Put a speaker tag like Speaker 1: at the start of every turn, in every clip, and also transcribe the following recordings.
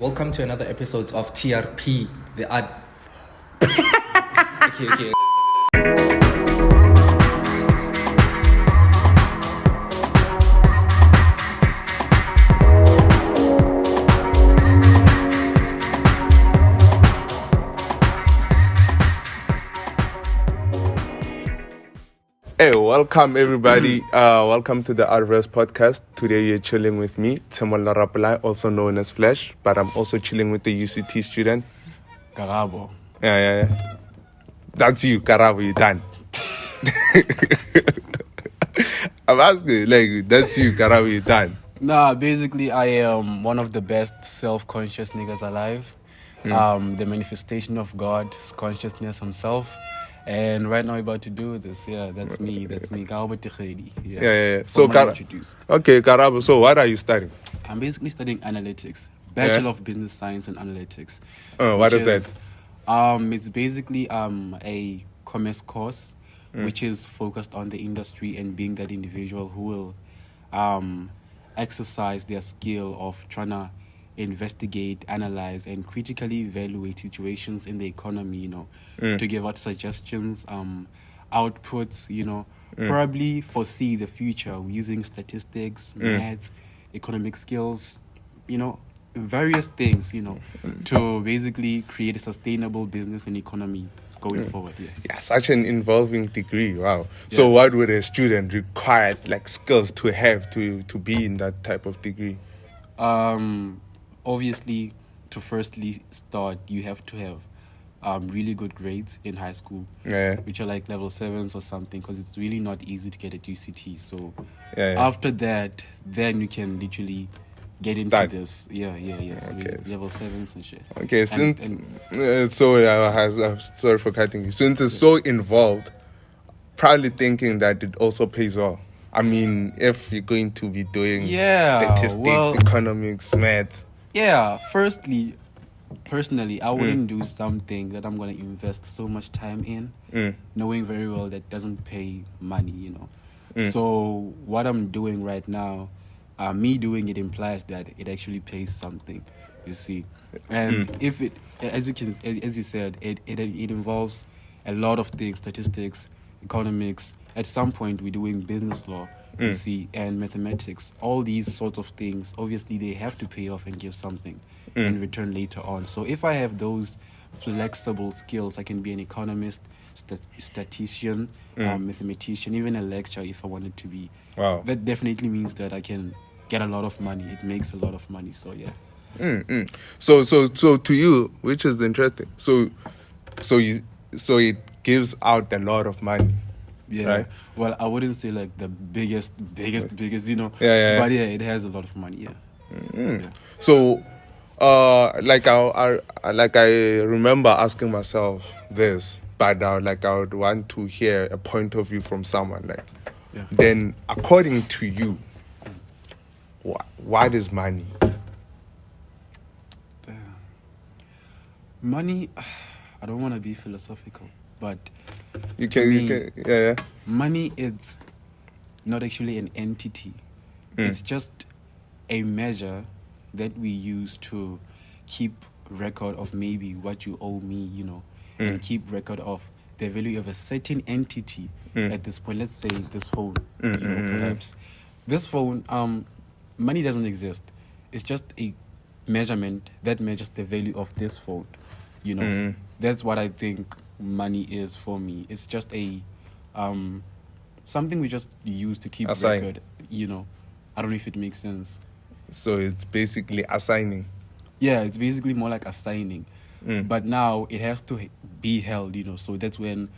Speaker 1: Welcome to another episode of TRP, the ad. Okay.
Speaker 2: Hey, welcome everybody. Welcome to the Rvest Podcast. Today you're chilling with me, Temola Rapalai, also known as Flash, but I'm also chilling with the UCT student.
Speaker 3: Karabo.
Speaker 2: Yeah. That's you, Karabo, you done. I'm asking, that's you, Karabo, you done.
Speaker 3: Nah, basically I am one of the best self-conscious niggas alive. The manifestation of God's consciousness himself. And right now we're about to do this. Yeah, that's me. Karabo Tigedi.
Speaker 2: Yeah. So,
Speaker 3: Okay,
Speaker 2: Karabo, so what are you studying?
Speaker 3: I'm basically studying analytics. Bachelor of Business Science and Analytics.
Speaker 2: What is that?
Speaker 3: It's basically a commerce course which is focused on the industry and being that individual who will exercise their skill of trying to investigate, analyze, and critically evaluate situations in the economy, to give out suggestions, outputs, probably foresee the future using statistics, maths, economic skills, various things, to basically create a sustainable business and economy going forward.
Speaker 2: Yeah, such an involving degree. Wow. So what would a student require, skills to have to be in that type of degree?
Speaker 3: Obviously, to firstly start, you have to have really good grades in high school, which are like level 7s or something, because it's really not easy to get at UCT. So after that, then you can literally get into this. Yeah. So level 7s and shit.
Speaker 2: Okay, sorry for cutting you. Since it's so involved, probably thinking that it also pays off. I mean, if you're going to be doing statistics, economics, maths.
Speaker 3: Yeah, personally, I wouldn't do something that I'm going to invest so much time in, knowing very well that doesn't pay money, So what I'm doing right now, me doing it implies that it actually pays something, you see. And if it, as you said, it involves a lot of things, statistics, economics. At some point, we're doing business law, you see, and mathematics. All these sorts of things, obviously, they have to pay off and give something in return later on. So if I have those flexible skills, I can be an economist, statistician, mathematician, even a lecturer if I wanted to be.
Speaker 2: Wow.
Speaker 3: That definitely means that I can get a lot of money. It makes a lot of money, so yeah.
Speaker 2: So to you, which is interesting. So it gives out a lot of money.
Speaker 3: Yeah.
Speaker 2: Right?
Speaker 3: Well, I wouldn't say like the biggest,
Speaker 2: Yeah.
Speaker 3: But yeah, it has a lot of money. Yeah.
Speaker 2: So, I remember asking myself this, but I would want to hear a point of view from someone. Then, according to you, what is money?
Speaker 3: Money, I don't want to be philosophical, but
Speaker 2: You can.
Speaker 3: money is not actually an entity. It's just a measure that we use to keep record of maybe what you owe me, and keep record of the value of a certain entity at this point. Let's say this phone, perhaps. This phone, money doesn't exist. It's just a measurement that measures the value of this phone, That's what I think money is for me. It's just a something we just use to keep record, I don't know if it makes sense.
Speaker 2: So it's basically assigning.
Speaker 3: Yeah, it's basically more like assigning. But now it has to be held, so that's when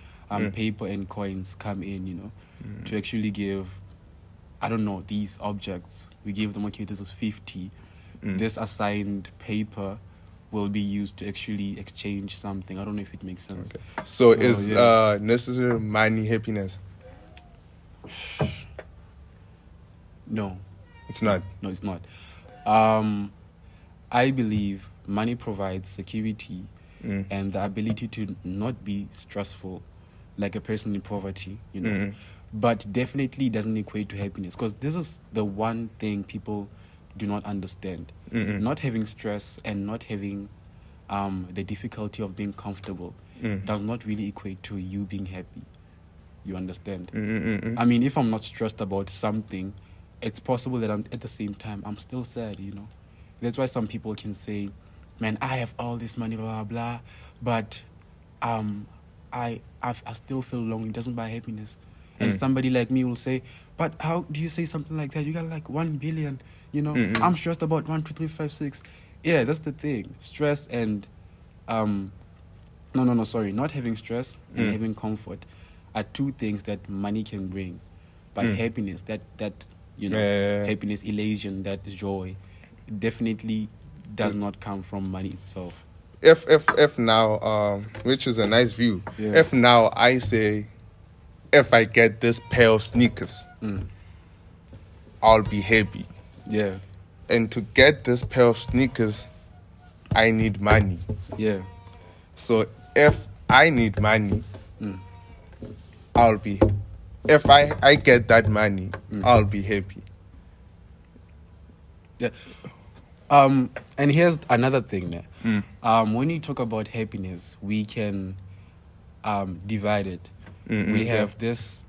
Speaker 3: paper and coins come in, to actually give, I don't know, these objects. We give them, okay, this is 50. This assigned paper will be used to actually exchange something. I don't know if it makes sense.
Speaker 2: Okay. So is necessary money happiness?
Speaker 3: No.
Speaker 2: It's not.
Speaker 3: No, it's not. I believe money provides security and the ability to not be stressful like a person in poverty, But definitely doesn't equate to happiness, because this is the one thing people do not understand. Not having stress and not having the difficulty of being comfortable does not really equate to you being happy. You understand? I mean, if I'm not stressed about something, it's possible that at the same time I'm still sad, you know. That's why some people can say, man, I have all this money, blah, blah, blah, but I still feel lonely. It doesn't buy happiness. And somebody like me will say, but how do you say something like that? You got like 1 billion, you know. I'm stressed about 1, 2, 3, 5, 6. Yeah, that's the thing. Stress and not having stress and having comfort are two things that money can bring. But happiness, that you know, happiness, elation, that joy, definitely does not come from money itself.
Speaker 2: If now, which is a nice view. Yeah. If now I say, if I get this pair of sneakers, I'll be happy.
Speaker 3: Yeah.
Speaker 2: And to get this pair of sneakers, I need money.
Speaker 3: Yeah.
Speaker 2: So if I need money, I'll be. If I get that money, I'll be happy.
Speaker 3: Yeah. And here's another thing there. When you talk about happiness, we can divide it. We have this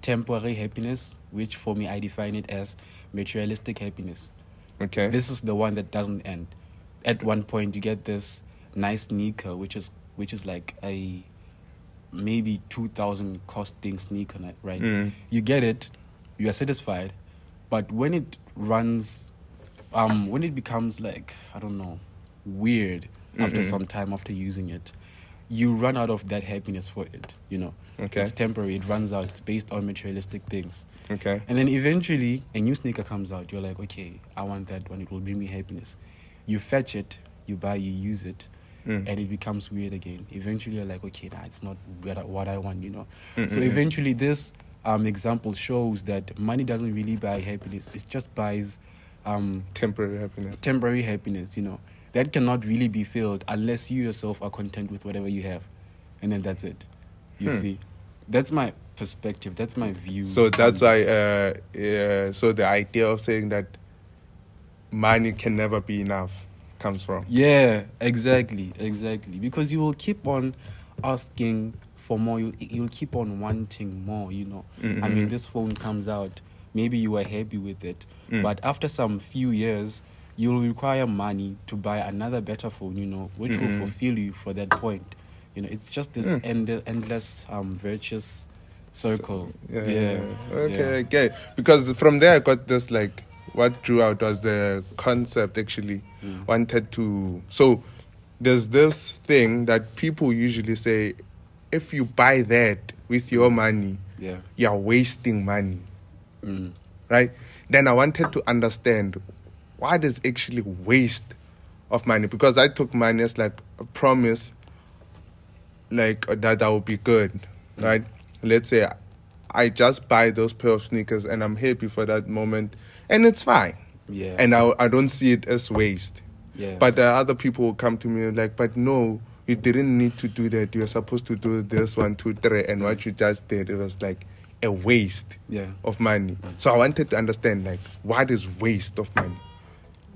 Speaker 3: temporary happiness, which for me I define it as materialistic happiness.
Speaker 2: Okay.
Speaker 3: This is the one that doesn't end. At one point, you get this nice sneaker, which is like a maybe 2,000 costing sneaker, right? You get it, you are satisfied, but when it runs, when it becomes like, I don't know, weird after some time after using it, you run out of that happiness for it, you know.
Speaker 2: Okay.
Speaker 3: It's temporary, it runs out, it's based on materialistic things.
Speaker 2: Okay.
Speaker 3: And then eventually a new sneaker comes out, you're like, okay, I want that one, it will bring me happiness. You fetch it, you buy, you use it, and it becomes weird again. Eventually you're like, okay, nah, it's not what I want, you know. So eventually this example shows that money doesn't really buy happiness, it just buys temporary happiness, you know. That cannot really be filled unless you yourself are content with whatever you have. And then that's it. You see? That's my perspective. That's my view.
Speaker 2: So that's why, so the idea of saying that money can never be enough comes from.
Speaker 3: Yeah, exactly. Because you will keep on asking for more. You'll keep on wanting more, you know. I mean, this phone comes out. Maybe you were happy with it. But after some few years, you'll require money to buy another better phone, you know, which will fulfill you for that point. You know, it's just this endless virtuous circle.
Speaker 2: Okay, I get it. Because from there I got this, like, what drew out was the concept actually wanted to... So there's this thing that people usually say, if you buy that with your money, you're wasting money. Right? Then I wanted to understand what is actually waste of money, because I took money as like a promise, like that I will be good, right? Let's say I just buy those pair of sneakers and I'm happy for that moment and it's fine.
Speaker 3: Yeah.
Speaker 2: And I don't see it as waste.
Speaker 3: Yeah.
Speaker 2: But the other people will come to me like, but no, you didn't need to do that. You were supposed to do this 1, 2, 3, and what you just did, it was like a waste of money. So I wanted to understand, like, what is waste of money?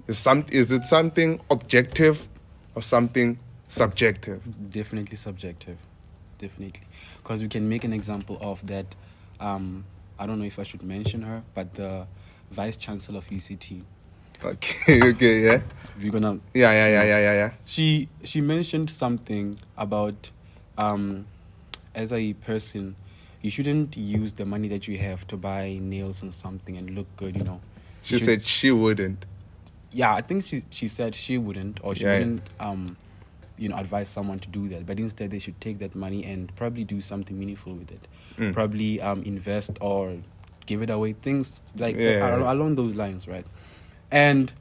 Speaker 2: Is it something objective or something subjective?
Speaker 3: Definitely subjective. Definitely. Because we can make an example of that. I don't know if I should mention her, but the Vice Chancellor of UCT.
Speaker 2: Okay, yeah.
Speaker 3: We're gonna...
Speaker 2: Yeah.
Speaker 3: She mentioned something about, as a person, you shouldn't use the money that you have to buy nails and something and look good, you know.
Speaker 2: She said she wouldn't.
Speaker 3: Yeah, I think she said she wouldn't, or she wouldn't, advise someone to do that. But instead, they should take that money and probably do something meaningful with it. Probably invest or give it away, things like along those lines, right? And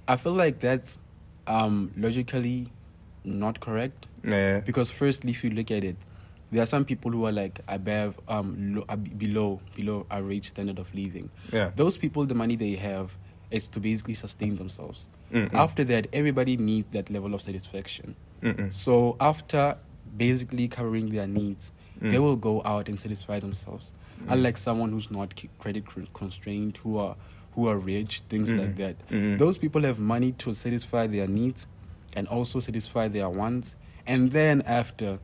Speaker 3: I feel like that's logically not correct.
Speaker 2: Yeah.
Speaker 3: Because firstly, if you look at it, there are some people who are like above, below average standard of living.
Speaker 2: Yeah.
Speaker 3: Those people, the money they have is to basically sustain themselves. After that, everybody needs that level of satisfaction. So after basically covering their needs, they will go out and satisfy themselves. Unlike someone who's not credit constrained, who who are rich, things like that. Those people have money to satisfy their needs and also satisfy their wants, and then after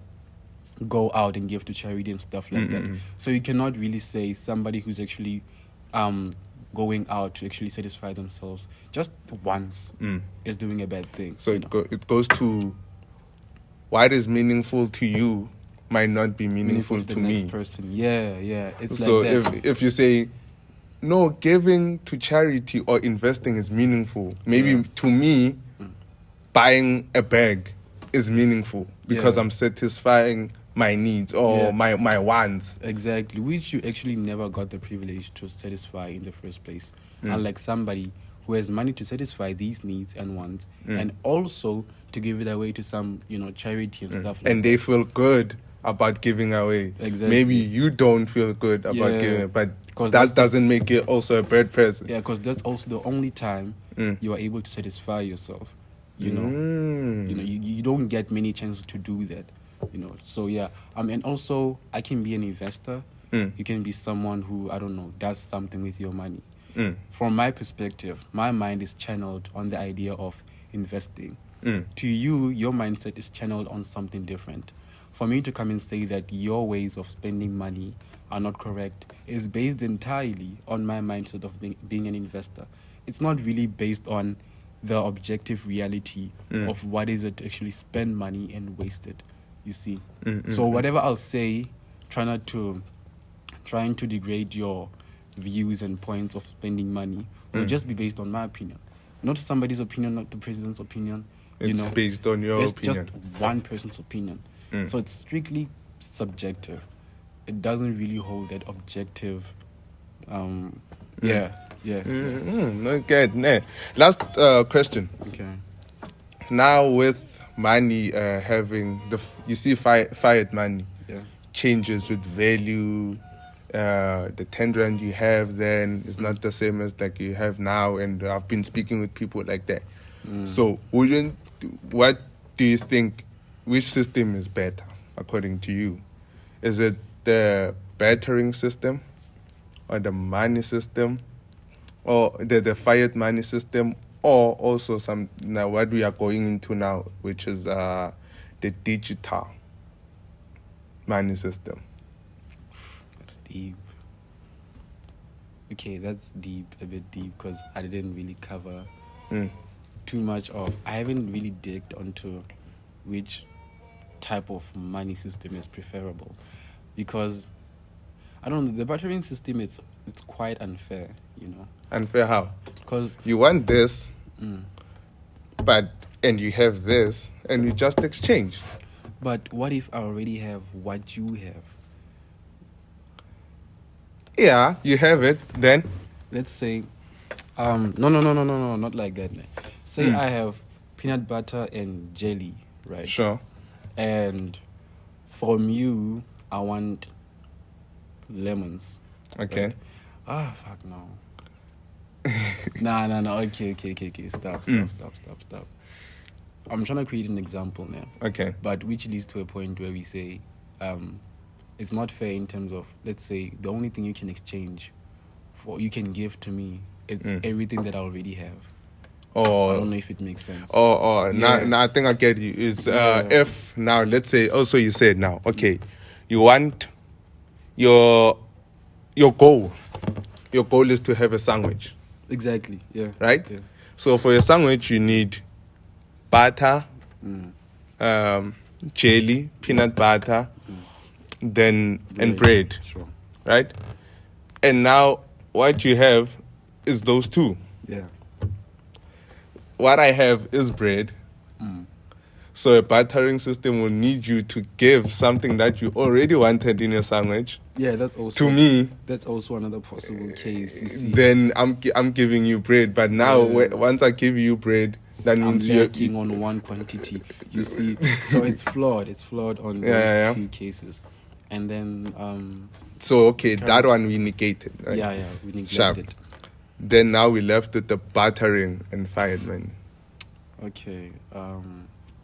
Speaker 3: go out and give to charity and stuff like that. So you cannot really say somebody who's actually going out to actually satisfy themselves just once is doing a bad thing.
Speaker 2: So it goes to what is meaningful to you might not be meaningful to
Speaker 3: the
Speaker 2: me.
Speaker 3: next person. Yeah. It's
Speaker 2: So
Speaker 3: like that.
Speaker 2: if you say, no, giving to charity or investing is meaningful, maybe to me, buying a bag is meaningful because I'm satisfying my needs or my wants.
Speaker 3: Exactly, which you actually never got the privilege to satisfy in the first place. Unlike somebody who has money to satisfy these needs and wants, and also to give it away to some, charity and stuff like
Speaker 2: And
Speaker 3: that.
Speaker 2: they feel good about giving away.
Speaker 3: Exactly.
Speaker 2: Maybe you don't feel good about giving, but that doesn't make you also a bad person.
Speaker 3: Yeah, because that's also the only time you are able to satisfy yourself. You don't get many chances to do that. So yeah, and also I can be an investor. You can be someone who, I don't know, does something with your money. From my perspective, my mind is channeled on the idea of investing. To you, your mindset is channeled on something different. For me to come and say that your ways of spending money are not correct is based entirely on my mindset of being an investor. It's not really based on the objective reality of what is it to actually spend money and waste it, you see. So whatever I'll say, trying to degrade your views and points of spending money will just be based on my opinion. Not somebody's opinion, not the president's opinion.
Speaker 2: It's based on your opinion.
Speaker 3: It's just one person's opinion. So it's strictly subjective. It doesn't really hold that objective.
Speaker 2: Okay. Nah. Last question.
Speaker 3: Okay.
Speaker 2: Now with money having you see fiat money changes with value. The 10 rand you have then is not the same as like you have now, and I've been speaking with people like that. So what do you think, which system is better according to you? Is it the battering system or the money system or the fiat money system, or also now what we are going into now, which is the digital money system?
Speaker 3: That's deep. Okay, that's deep, a bit deep, because I didn't really cover too much of. I haven't really digged onto which type of money system is preferable, because I don't know, the battering system it's quite unfair,
Speaker 2: Unfair how?
Speaker 3: Because
Speaker 2: You want this, and you have this, and you just exchange.
Speaker 3: but what if I already have what you have?
Speaker 2: Yeah, you have it. Then
Speaker 3: Let's say, no, not like that. Man. Say I have peanut butter and jelly, right?
Speaker 2: sure.
Speaker 3: And from you, I want lemons.
Speaker 2: Okay.
Speaker 3: Right? Fuck no. No. Okay. Stop. I'm trying to create an example now.
Speaker 2: Okay.
Speaker 3: But which leads to a point where we say, it's not fair in terms of, let's say, the only thing you can exchange you can give to me, it's everything that I already have. I don't know if it makes sense.
Speaker 2: Now I think I get you. Is if now let's say also you said now, okay, you want your goal. Your goal is to have a sandwich.
Speaker 3: Exactly. Yeah.
Speaker 2: Right?
Speaker 3: Yeah.
Speaker 2: So for your sandwich you need butter, jelly, peanut butter, then and bread.
Speaker 3: Sure.
Speaker 2: Right? And now what you have is those two.
Speaker 3: Yeah.
Speaker 2: What I have is bread. So a battering system will need you to give something that you already wanted in your sandwich.
Speaker 3: Yeah, that's also
Speaker 2: To me,
Speaker 3: that's also another possible case. You see,
Speaker 2: then I'm giving you bread. But now once I give you bread, that
Speaker 3: I'm
Speaker 2: means you're
Speaker 3: lacking on one quantity. You see, so it's flawed. It's flawed on those
Speaker 2: Yeah.
Speaker 3: two cases, and then
Speaker 2: So okay, that one we negated. Right?
Speaker 3: yeah, we neglected.
Speaker 2: Sharp. Then now we left with the battering and fiat money.
Speaker 3: Okay.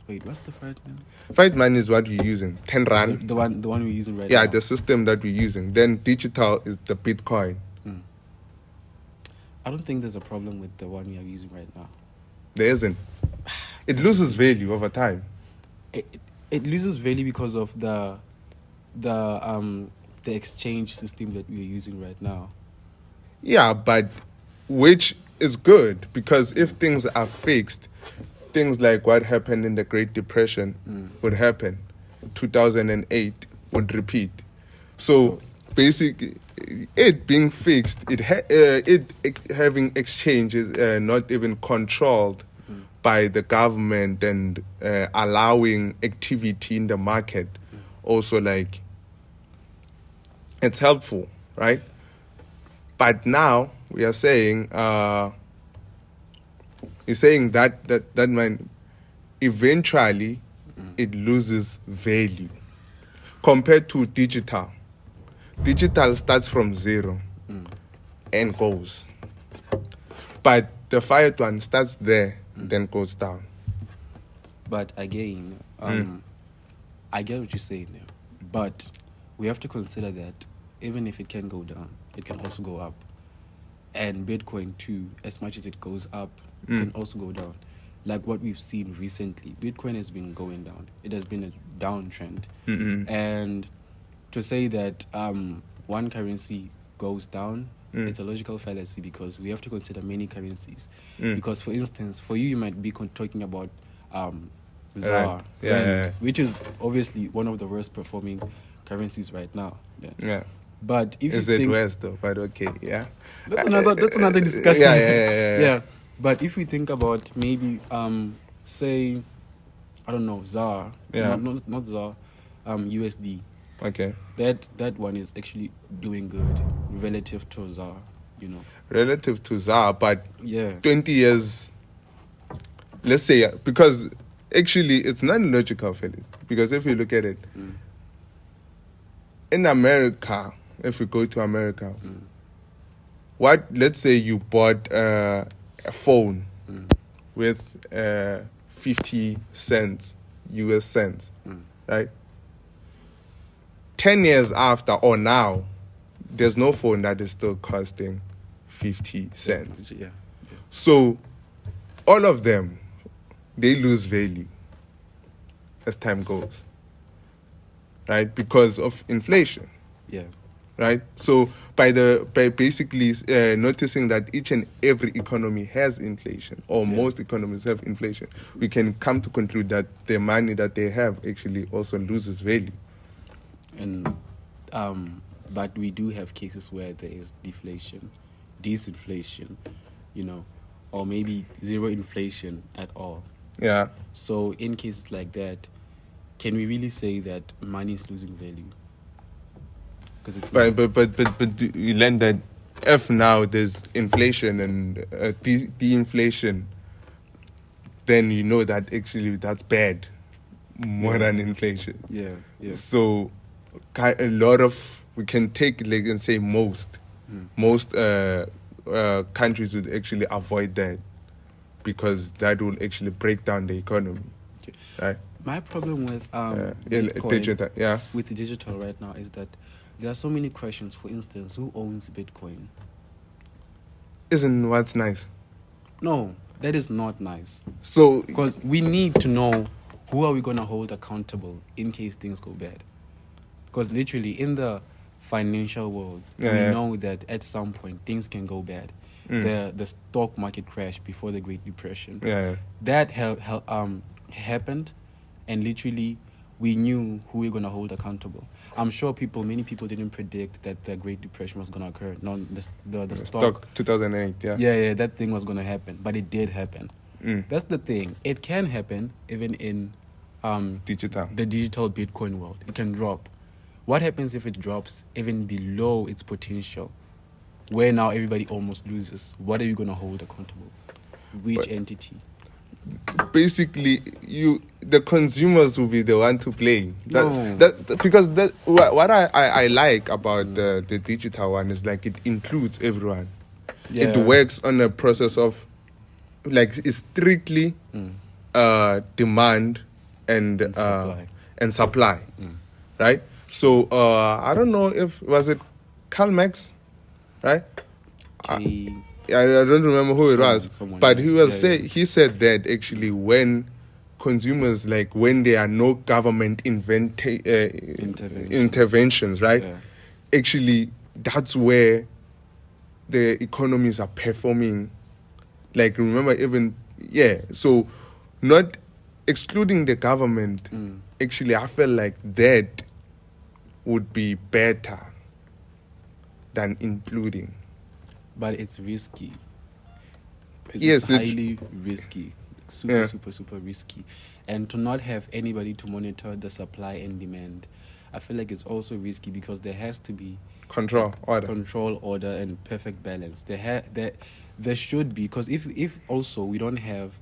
Speaker 3: Wait, what's the fight name?
Speaker 2: Fiat money is what we're using. 10 rand.
Speaker 3: The one we're using right
Speaker 2: Yeah,
Speaker 3: now.
Speaker 2: the system that we're using. Then digital is the Bitcoin.
Speaker 3: I don't think there's a problem with the one we are using right now.
Speaker 2: There isn't. It loses value over time.
Speaker 3: It loses value because of the exchange system that we are using right now.
Speaker 2: Yeah, but which is good, because if things are fixed, things like what happened in the Great Depression would happen. 2008 would repeat. So basically, it being fixed, it having exchange is not even controlled by the government, and allowing activity in the market. Also, like, it's helpful, right? But now we are saying, that might eventually it loses value compared to digital. Digital starts from zero and goes, but the fiat one starts there, then goes down.
Speaker 3: But again, I get what you're saying there, but we have to consider that even if it can go down, it can also go up. And Bitcoin too, as much as it goes up, it can also go down. Like what we've seen recently, Bitcoin has been going down. It has been a downtrend. And to say that one currency goes down, it's a logical fallacy, because we have to consider many currencies. Because, for instance, for you might be talking about ZAR, which is obviously one of the worst performing currencies right now.
Speaker 2: Yeah.
Speaker 3: But if
Speaker 2: Is
Speaker 3: you
Speaker 2: it
Speaker 3: think,
Speaker 2: West though? But okay, yeah.
Speaker 3: that's another discussion.
Speaker 2: Yeah.
Speaker 3: But if we think about maybe say, I don't know, ZAR, not ZAR, USD.
Speaker 2: Okay.
Speaker 3: That one is actually doing good relative to ZAR,
Speaker 2: Relative to ZAR, but
Speaker 3: Yeah.
Speaker 2: 20 years, let's say, because actually it's not logical, Felix. Because if you look at it, in America, if we go to America, let's say you bought a phone with 50 cents, US cents, right? 10 years after or now, there's no phone that is still costing 50 cents.
Speaker 3: Yeah.
Speaker 2: So all of them, they lose value as time goes, right? Because of inflation.
Speaker 3: Yeah.
Speaker 2: Right? So by basically noticing that each and every economy has inflation, or most economies have inflation, we can come to conclude that the money that they have actually also loses value.
Speaker 3: And but we do have cases where there is deflation, disinflation, or maybe zero inflation at all.
Speaker 2: Yeah.
Speaker 3: So in cases like that, can we really say that money is losing value? Because it's
Speaker 2: But you learn that if now there's inflation and de-inflation, then you know that actually that's bad more than inflation.
Speaker 3: Yeah.
Speaker 2: So a lot of, we can take like and say most countries would actually avoid that, because that will actually break down the economy.
Speaker 3: Okay.
Speaker 2: Right?
Speaker 3: My problem with
Speaker 2: Bitcoin,
Speaker 3: with the digital right now is that there are so many questions. For instance, who owns Bitcoin?
Speaker 2: Isn't what's nice?
Speaker 3: No, that is not nice.
Speaker 2: So
Speaker 3: Because we need to know who are we going to hold accountable in case things go bad. Because literally in the financial world, we know that at some point things can go bad. The stock market crashed before the Great Depression. That happened, and literally we knew who we were going to hold accountable. I'm sure many people didn't predict that the Great Depression was going to occur. No, the stock
Speaker 2: 2008,
Speaker 3: yeah, that thing was going to happen, but it did happen. That's the thing. It can happen even in
Speaker 2: digital.
Speaker 3: the digital Bitcoin world. It can drop. What happens if it drops even below its potential, where now everybody almost loses? What are you going to hold accountable? Which entity?
Speaker 2: Basically, the consumers will be the one to blame.
Speaker 3: No.
Speaker 2: Because what I like about the digital one is like it includes everyone.
Speaker 3: Yeah.
Speaker 2: It works on a process of like it's strictly demand and supply, right? So I don't know if was it Karl Marx, right? I don't remember who it was,
Speaker 3: someone,
Speaker 2: but
Speaker 3: yeah.
Speaker 2: he said that actually when consumers, like when there are no government interventions, right?
Speaker 3: Yeah.
Speaker 2: Actually, that's where the economies are performing. Like, remember, so not excluding the government, actually, I feel like that would be better than including.
Speaker 3: But it's risky.
Speaker 2: Yes,
Speaker 3: it's highly risky. Super risky. And to not have anybody to monitor the supply and demand, I feel like it's also risky because there has to be
Speaker 2: control
Speaker 3: order and perfect balance. There should be, because if also we don't have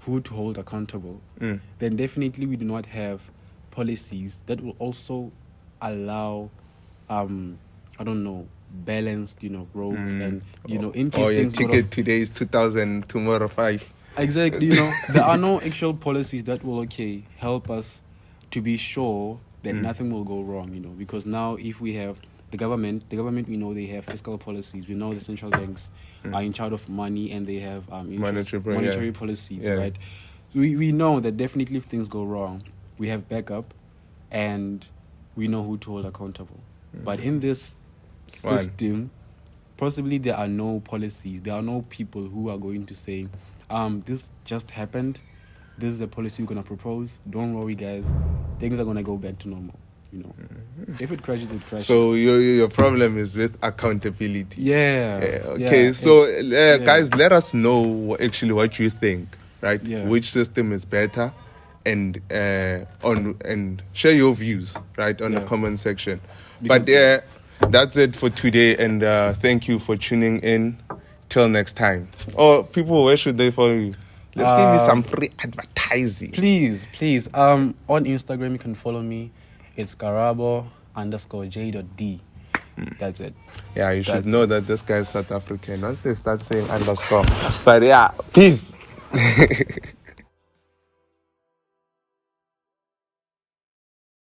Speaker 3: who to hold accountable, then definitely we do not have policies that will also allow balanced, growth and interesting.
Speaker 2: Ticket today is 2,000, tomorrow 5.
Speaker 3: Exactly, there are no actual policies that will help us to be sure that nothing will go wrong, because now if we have the government, we know they have fiscal policies, we know the central banks are in charge of money and they have monetary policies, right? So we know that definitely if things go wrong, we have backup and we know who to hold accountable. But in this system, possibly there are no policies, there are no people who are going to say, this just happened, this is a policy we're going to propose, don't worry guys, things are going to go back to normal. If it crashes, it crashes.
Speaker 2: So your problem is with accountability.
Speaker 3: Okay.
Speaker 2: Guys, let us know actually what you think, right? Which system is better, and share your views, right, on the comment section. Because that's it for today, and thank you for tuning in. Till next time. Oh, people, where should they follow you? Let's give you some free advertising.
Speaker 3: Please. On Instagram, you can follow me. It's Karabo_J.D. That's it.
Speaker 2: Yeah, you should know that this guy is South African. Once they start saying underscore. But yeah, peace.